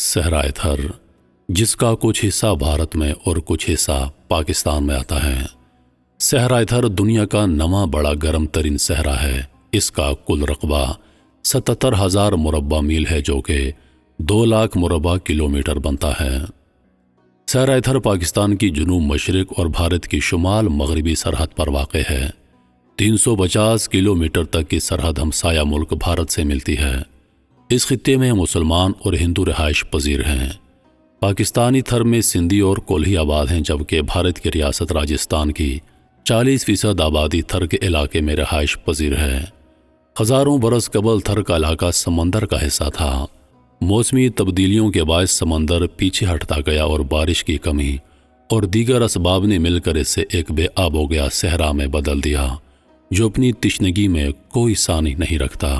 صحرائے تھر، جس کا کچھ حصہ بھارت میں اور کچھ حصہ پاکستان میں آتا ہے۔ صحرائے تھر دنیا کا نواں بڑا گرم ترین صحرا ہے۔ اس کا کل رقبہ 77,000 مربع میل ہے، جو کہ 2 لاکھ مربع کلومیٹر بنتا ہے۔ صحرائے تھر پاکستان کی جنوب مشرق اور بھارت کی شمال مغربی سرحد پر واقع ہے۔ 350 کلومیٹر تک کی سرحد ہمسایہ ملک بھارت سے ملتی ہے۔ اس خطے میں مسلمان اور ہندو رہائش پذیر ہیں۔ پاکستانی تھر میں سندھی اور کولھی آباد ہیں، جبکہ بھارت کی ریاست راجستھان کی 40% آبادی تھر کے علاقے میں رہائش پذیر ہے۔ ہزاروں برس قبل تھر کا علاقہ سمندر کا حصہ تھا۔ موسمی تبدیلیوں کے باعث سمندر پیچھے ہٹتا گیا اور بارش کی کمی اور دیگر اسباب نے مل کر اسے ایک بے آب ہو گیا صحرا میں بدل دیا، جو اپنی تشنگی میں کوئی ثانی نہیں رکھتا۔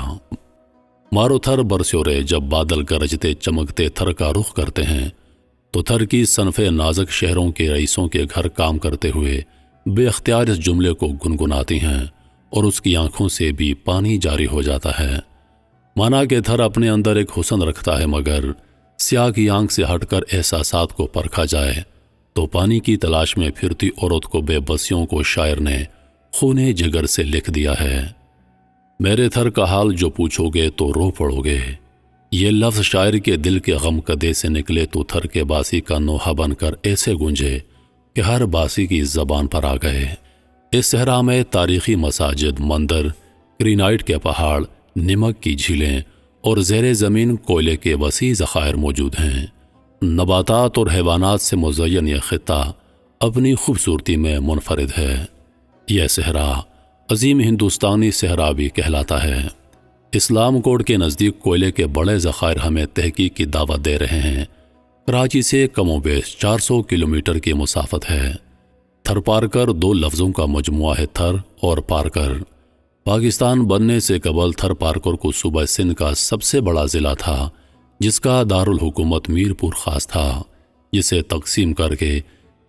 مارو تھر برسورے جب بادل گرجتے چمکتے تھر کا رخ کرتے ہیں تو تھر کی صنف نازک شہروں کے رئیسوں کے گھر کام کرتے ہوئے بے اختیار اس جملے کو گنگناتی ہیں اور اس کی آنکھوں سے بھی پانی جاری ہو جاتا ہے۔ مانا کہ تھر اپنے اندر ایک حسن رکھتا ہے، مگر سیاہ کی آنکھ سے ہٹ کر احساسات کو پرکھا جائے تو پانی کی تلاش میں پھرتی عورت کو بے بسیوں کو شاعر نے خونے جگر سے لکھ دیا ہے۔ میرے تھر کا حال جو پوچھو گے تو رو پڑو گے، یہ لفظ شاعر کے دل کے غم کدے سے نکلے تو تھر کے باسی کا نوحہ بن کر ایسے گونجے کہ ہر باسی کی زبان پر آ گئے۔ اس صحرا میں تاریخی مساجد، مندر، گرینائٹ کے پہاڑ، نمک کی جھیلیں اور زیر زمین کوئلے کے وسیع ذخائر موجود ہیں۔ نباتات اور حیوانات سے مزین یہ خطہ اپنی خوبصورتی میں منفرد ہے۔ یہ صحرا عظیم ہندوستانی صحرا بھی کہلاتا ہے۔ اسلام کوٹ کے نزدیک کوئلے کے بڑے ذخائر ہمیں تحقیق کی دعوت دے رہے ہیں۔ کراچی سے کم و بیش 400 کلومیٹر کی مسافت ہے۔ تھر پارکر 2 لفظوں کا مجموعہ ہے، تھر اور پارکر۔ پاکستان بننے سے قبل تھر پارکر کو صوبہ سندھ کا سب سے بڑا ضلع تھا، جس کا دارالحکومت میر پور خاص تھا، جسے تقسیم کر کے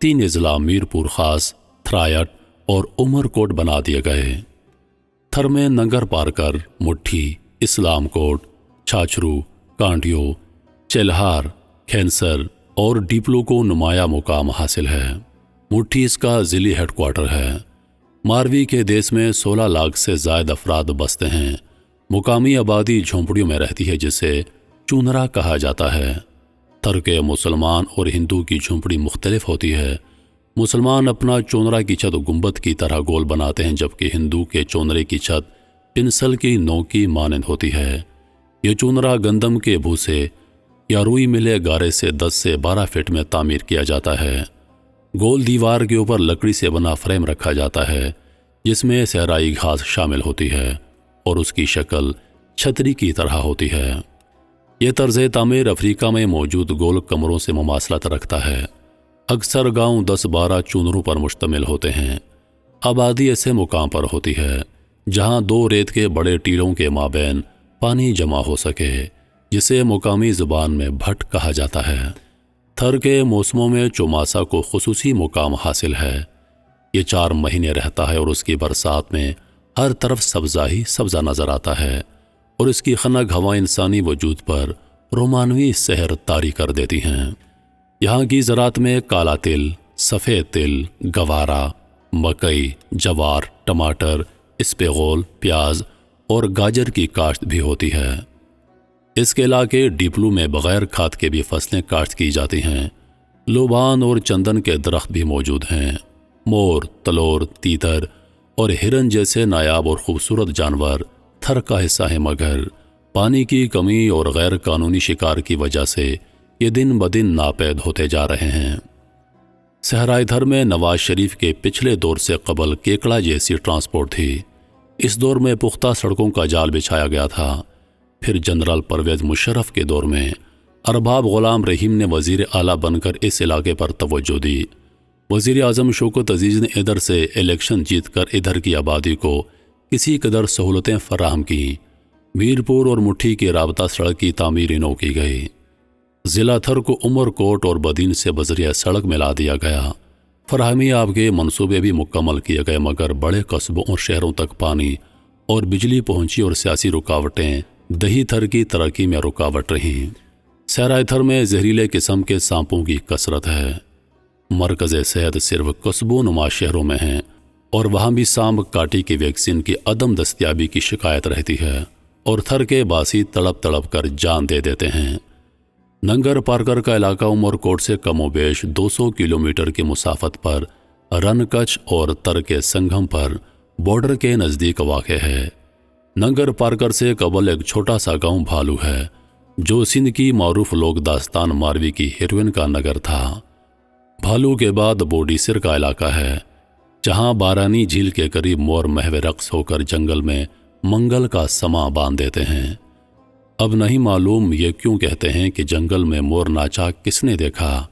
3 اضلاع میر پور خاص، تھرائٹ اور عمر کوٹ بنا دیے گئے۔ تھر میں ننگر پارکر، مٹھی، اسلام کوٹ، چھاچرو، کانٹیو، چلہار، کھینسر اور ڈیپلو کو نمایاں مقام حاصل ہے۔ مٹھی اس کا ضلعی ہیڈ کوارٹر ہے۔ ماروی کے دیس میں 16 لاکھ سے زائد افراد بستے ہیں۔ مقامی آبادی جھونپڑیوں میں رہتی ہے، جسے چونرا کہا جاتا ہے۔ تھر کے مسلمان اور ہندو کی جھونپڑی مختلف ہوتی ہے۔ مسلمان اپنا چونرا کی چھت گنبد کی طرح گول بناتے ہیں، جبکہ ہندو کے چونرے کی چھت پنسل کی نوک کی مانند ہوتی ہے۔ یہ چونرا گندم کے بھوسے یا روئی ملے گارے سے 10 سے 12 فٹ میں تعمیر کیا جاتا ہے۔ گول دیوار کے اوپر لکڑی سے بنا فریم رکھا جاتا ہے، جس میں صحرائی گھاس شامل ہوتی ہے اور اس کی شکل چھتری کی طرح ہوتی ہے۔ یہ طرز تعمیر افریقہ میں موجود گول کمروں سے مماثلت رکھتا ہے۔ اکثر گاؤں 10-12 چونروں پر مشتمل ہوتے ہیں۔ آبادی ایسے مقام پر ہوتی ہے جہاں 2 ریت کے بڑے ٹیلوں کے مابین پانی جمع ہو سکے، جسے مقامی زبان میں بھٹ کہا جاتا ہے۔ تھر کے موسموں میں چوماسا کو خصوصی مقام حاصل ہے۔ یہ 4 مہینے رہتا ہے اور اس کی برسات میں ہر طرف سبزہ ہی سبزہ نظر آتا ہے، اور اس کی خنک ہوائیں انسانی وجود پر رومانوی سحر طاری کر دیتی ہیں۔ یہاں کی زراعت میں کالا تل، سفید تل، گوارا، مکئی، جوار، ٹماٹر، اسپیغول، پیاز اور گاجر کی کاشت بھی ہوتی ہے۔ اس کے علاقے ڈیپلو میں بغیر کھاد کے بھی فصلیں کاشت کی جاتی ہیں۔ لوبان اور چندن کے درخت بھی موجود ہیں۔ مور، تلور، تیتر اور ہرن جیسے نایاب اور خوبصورت جانور تھر کا حصہ ہیں، مگر پانی کی کمی اور غیر قانونی شکار کی وجہ سے یہ دن بدن ناپید ہوتے جا رہے ہیں۔ صحرائے تھر میں نواز شریف کے پچھلے دور سے قبل کیکڑا جیسی ٹرانسپورٹ تھی۔ اس دور میں پختہ سڑکوں کا جال بچھایا گیا تھا۔ پھر جنرل پرویز مشرف کے دور میں ارباب غلام رحیم نے وزیر اعلیٰ بن کر اس علاقے پر توجہ دی۔ وزیر اعظم شوکت عزیز نے ادھر سے الیکشن جیت کر ادھر کی آبادی کو کسی قدر سہولتیں فراہم کیں۔ میرپور اور مٹھی کی رابطہ سڑک کی تعمیر نو کی گئی۔ ضلع تھر کو عمر کوٹ اور بدین سے بذریعہ سڑک ملا دیا گیا۔ فراہمی آب کے منصوبے بھی مکمل کیے گئے، مگر بڑے قصبوں اور شہروں تک پانی اور بجلی پہنچی اور سیاسی رکاوٹیں دہی تھر کی ترقی میں رکاوٹ رہیں۔ سہرائے میں زہریلے قسم کے سانپوں کی کثرت ہے۔ مرکز صحت صرف قصبوں نما شہروں میں ہیں اور وہاں بھی سانپ کاٹی کی ویکسین کی عدم دستیابی کی شکایت رہتی ہے اور تھر کے باسی تڑپ تڑپ کر جان دے دیتے ہیں۔ ننگر پارکر کا علاقہ عمر کوٹ سے کم و بیش 200 کلومیٹر کی مسافت پر رن کچھ اور تر کے سنگم پر بارڈر کے نزدیک واقع ہے۔ ننگر پارکر سے قبل ایک چھوٹا سا گاؤں بھالو ہے جو سندھ کی معروف لوک داستان ماروی کی ہیروئن کا نگر تھا۔ بھالو کے بعد بوڈی سر کا علاقہ ہے جہاں بارانی جھیل کے قریب مور محو رقص ہو کر جنگل میں منگل کا سما باندھ دیتے ہیں۔ اب نہیں معلوم یہ کیوں کہتے ہیں کہ جنگل میں مور ناچا کس نے دیکھا،